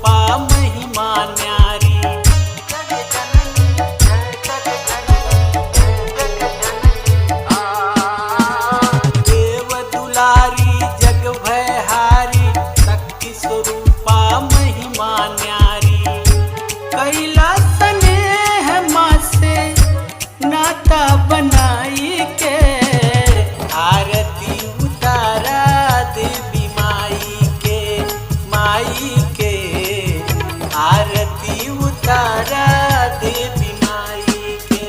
स्वरूपा महिमा न्यारी। देव दुलारी जग भयहारी शक्ति स्वरूपा महिमा न्यारी। कैला स्नेह माँ से नाता बनाई के आरती उतारा देवी माई के आरती उतारा देवी माई के।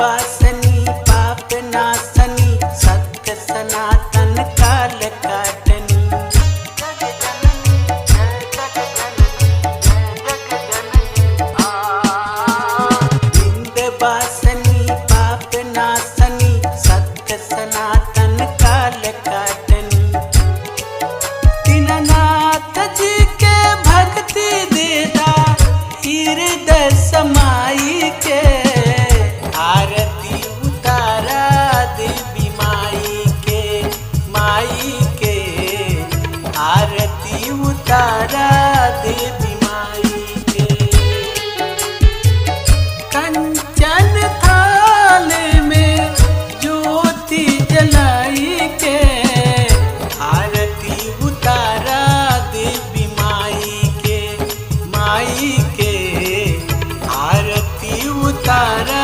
वासनी पाप नासनी सत्य सनातन काल काटनी। वासनी पाप नासनी सत्य सनातन काल काटनी। दीननाथ जी के भक्ति देदा हृदय समाई के आरती उतारा देवी माई के आरती उतारा देवी माई के। कंचन थाल में ज्योति जलाई के आरती उतारा देवी माई के आरती उतारा